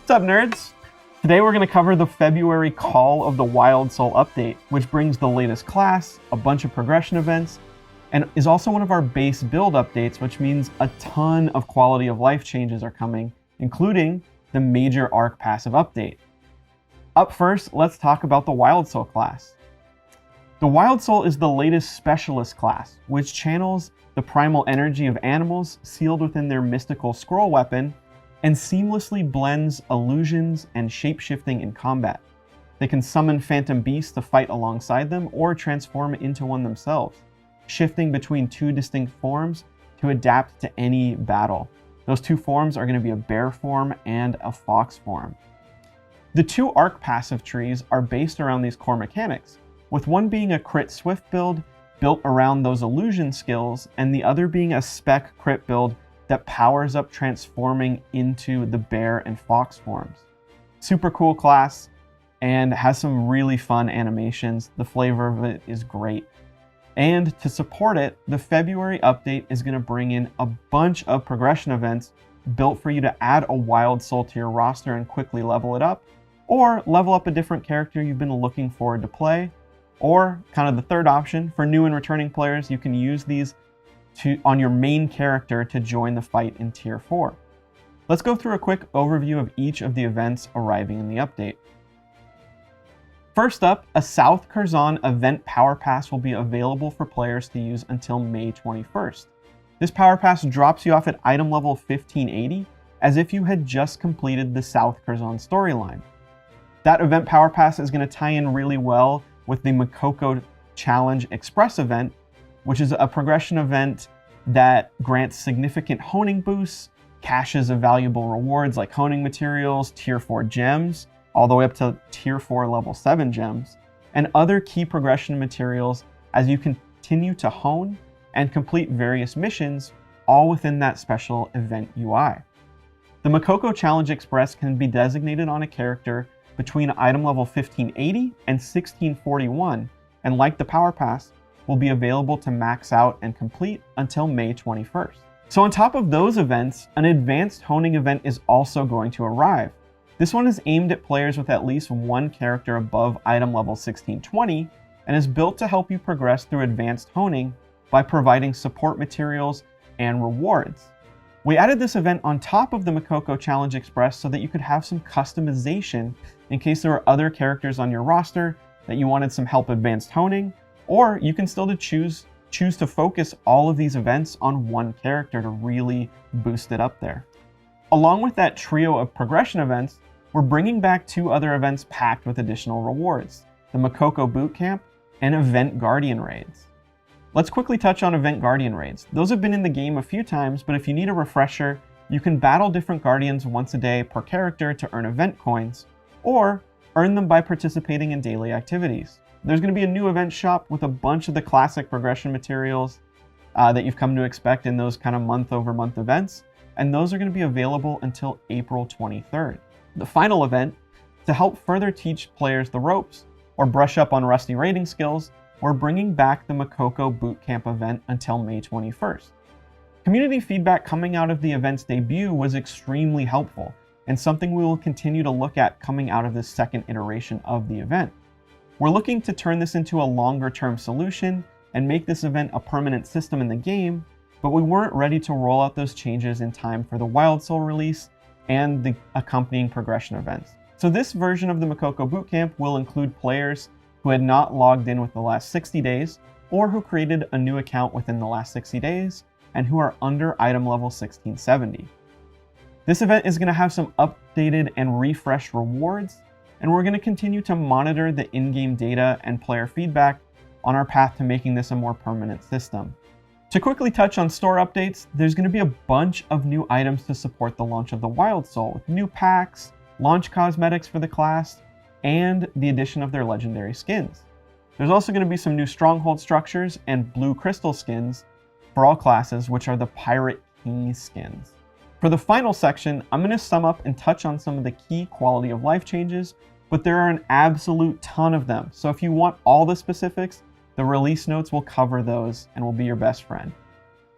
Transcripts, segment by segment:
What's up, nerds? Today we're going to cover the February Call of the Wildsoul update, which brings the latest class, a bunch of progression events, and is also one of our base build updates, which means a ton of quality of life changes are coming, including the major Ark Passive update. Up first, let's talk about the Wildsoul class. The Wildsoul is the latest specialist class, which channels the primal energy of animals sealed within their mystical scroll weapon and seamlessly blends illusions and shapeshifting in combat. They can summon phantom beasts to fight alongside them or transform into one themselves, shifting between two distinct forms to adapt to any battle. Those two forms are going to be a bear form and a fox form. The two Ark Passive trees are based around these core mechanics, with one being a crit swift build built around those illusion skills, and the other being a spec crit build that powers up transforming into the bear and fox forms. Super cool class and has some really fun animations. The flavor of it is great. And to support it, the February update is going to bring in a bunch of progression events built for you to add a Wildsoul to your roster and quickly level it up, or level up a different character you've been looking forward to play. Or, kind of the third option, for new and returning players, you can use these on your main character to join the fight in Tier 4. Let's go through a quick overview of each of the events arriving in the update. First up, a South Curzon event Power Pass will be available for players to use until May 21st. This Power Pass drops you off at item level 1580, as if you had just completed the South Curzon storyline. That event Power Pass is going to tie in really well with the Makoko Challenge Express event, which is a progression event that grants significant honing boosts, caches of valuable rewards like honing materials, Tier 4 gems, all the way up to Tier 4 level 7 gems, and other key progression materials as you continue to hone and complete various missions, all within that special event UI. The Makoko Challenge Express can be designated on a character between item level 1580 and 1641, and like the Power Pass, will be available to max out and complete until May 21st. So on top of those events, an advanced honing event is also going to arrive. This one is aimed at players with at least one character above item level 1620, and is built to help you progress through advanced honing by providing support materials and rewards. We added this event on top of the Makoko Challenge Express so that you could have some customization in case there were other characters on your roster that you wanted some help advanced honing, or you can still choose to focus all of these events on one character to really boost it up there. Along with that trio of progression events, we're bringing back two other events packed with additional rewards, the Makoko Bootcamp and Event Guardian Raids. Let's quickly touch on Event Guardian Raids. Those have been in the game a few times, but if you need a refresher, you can battle different Guardians once a day per character to earn event coins, or earn them by participating in daily activities. There's going to be a new event shop with a bunch of the classic progression materials that you've come to expect in those kind of month-over-month events, and those are going to be available until April 23rd. The final event, to help further teach players the ropes or brush up on rusty raiding skills, we're bringing back the Makoko Bootcamp event until May 21st. Community feedback coming out of the event's debut was extremely helpful, and something we will continue to look at coming out of this second iteration of the event. We're looking to turn this into a longer-term solution and make this event a permanent system in the game, but we weren't ready to roll out those changes in time for the Wildsoul release and the accompanying progression events. So this version of the Makoko Bootcamp will include players who had not logged in with the last 60 days, or who created a new account within the last 60 days, and who are under item level 1670. This event is going to have some updated and refreshed rewards, and we're going to continue to monitor the in-game data and player feedback on our path to making this a more permanent system. To quickly touch on store updates, there's going to be a bunch of new items to support the launch of the Wildsoul, with new packs, launch cosmetics for the class, and the addition of their legendary skins. There's also going to be some new stronghold structures and blue crystal skins for all classes, which are the Pirate King skins. For the final section, I'm going to sum up and touch on some of the key quality of life changes, but there are an absolute ton of them. So if you want all the specifics, the release notes will cover those and will be your best friend.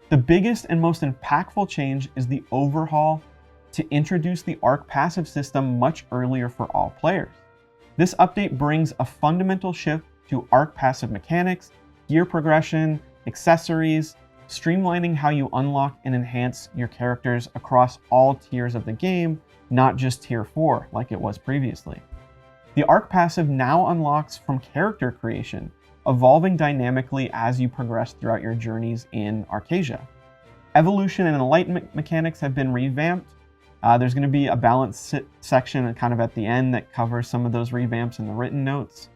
The biggest and most impactful change is the overhaul to introduce the Ark Passive system much earlier for all players. This update brings a fundamental shift to Ark Passive mechanics, gear progression, accessories, streamlining how you unlock and enhance your characters across all tiers of the game, not just tier 4 like it was previously. The Ark Passive now unlocks from character creation, evolving dynamically as you progress throughout your journeys in Arcasia. Evolution and enlightenment mechanics have been revamped. There's going to be a balance section kind of at the end that covers some of those revamps in the written notes.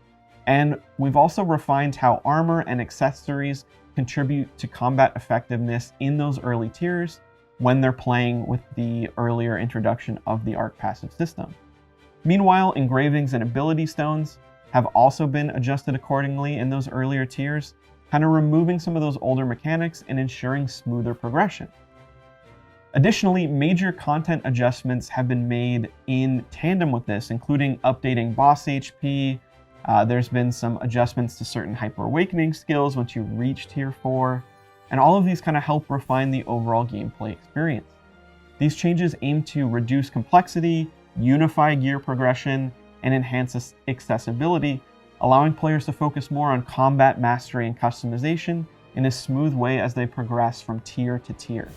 And we've also refined how armor and accessories contribute to combat effectiveness in those early tiers when they're playing with the earlier introduction of the Ark Passive system. Meanwhile, engravings and ability stones have also been adjusted accordingly in those earlier tiers, kind of removing some of those older mechanics and ensuring smoother progression. Additionally, major content adjustments have been made in tandem with this, including updating boss HP. There's been some adjustments to certain Hyper Awakening skills once you reach tier 4, and all of these kind of help refine the overall gameplay experience. These changes aim to reduce complexity, unify gear progression, and enhance accessibility, allowing players to focus more on combat mastery and customization in a smooth way as they progress from tier to tier.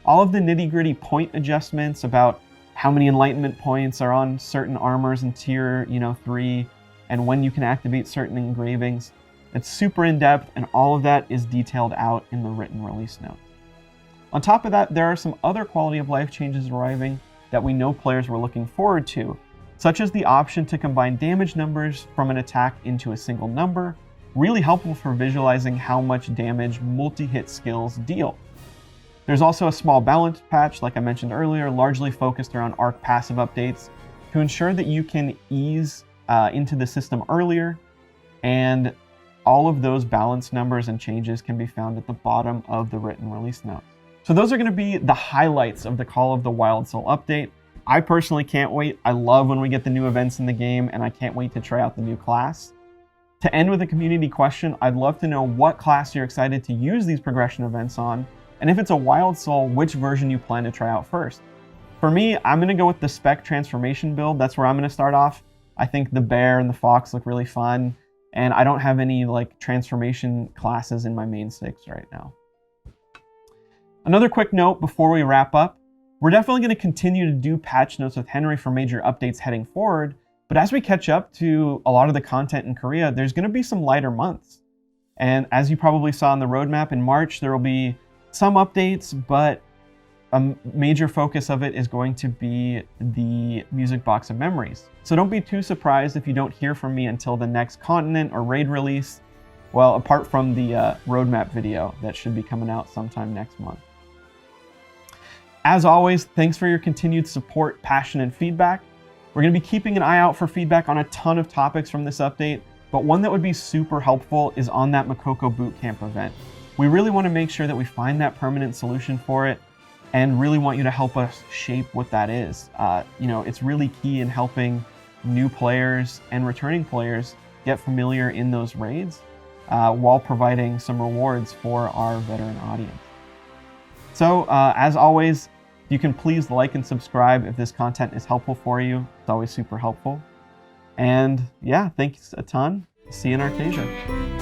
All of the nitty-gritty point adjustments about how many enlightenment points are on certain armors in tier 3, and when you can activate certain engravings, it's super in-depth, and all of that is detailed out in the written release notes. On top of that, there are some other quality of life changes arriving that we know players were looking forward to, such as the option to combine damage numbers from an attack into a single number, really helpful for visualizing how much damage multi-hit skills deal. There's also a small balance patch, like I mentioned earlier, largely focused around Ark Passive updates to ensure that you can ease into the system earlier, and all of those balance numbers and changes can be found at the bottom of the written release notes. So those are going to be the highlights of the Call of the Wildsoul update. I personally can't wait. I love when we get the new events in the game, and I can't wait to try out the new class. To end with a community question, I'd love to know what class you're excited to use these progression events on, and if it's a Wildsoul, which version you plan to try out first. For me, I'm going to go with the spec transformation build. That's where I'm going to start off. I think the bear and the fox look really fun, and I don't have any transformation classes in my main 6 right now. Another quick note before we wrap up, we're definitely going to continue to do patch notes with Henry for major updates heading forward, but as we catch up to a lot of the content in Korea, there's going to be some lighter months. And as you probably saw on the roadmap, in March there will be some updates, but a major focus of it is going to be the Music Box of Memories. So don't be too surprised if you don't hear from me until the next continent or raid release, well, apart from the roadmap video that should be coming out sometime next month. As always, thanks for your continued support, passion, and feedback. We're going to be keeping an eye out for feedback on a ton of topics from this update, but one that would be super helpful is on that Makoko Bootcamp event. We really want to make sure that we find that permanent solution for it, and really want you to help us shape what that is. It's really key in helping new players and returning players get familiar in those raids while providing some rewards for our veteran audience. So as always, you can please like and subscribe if this content is helpful for you. It's always super helpful. And yeah, thanks a ton. See you in Arcasia.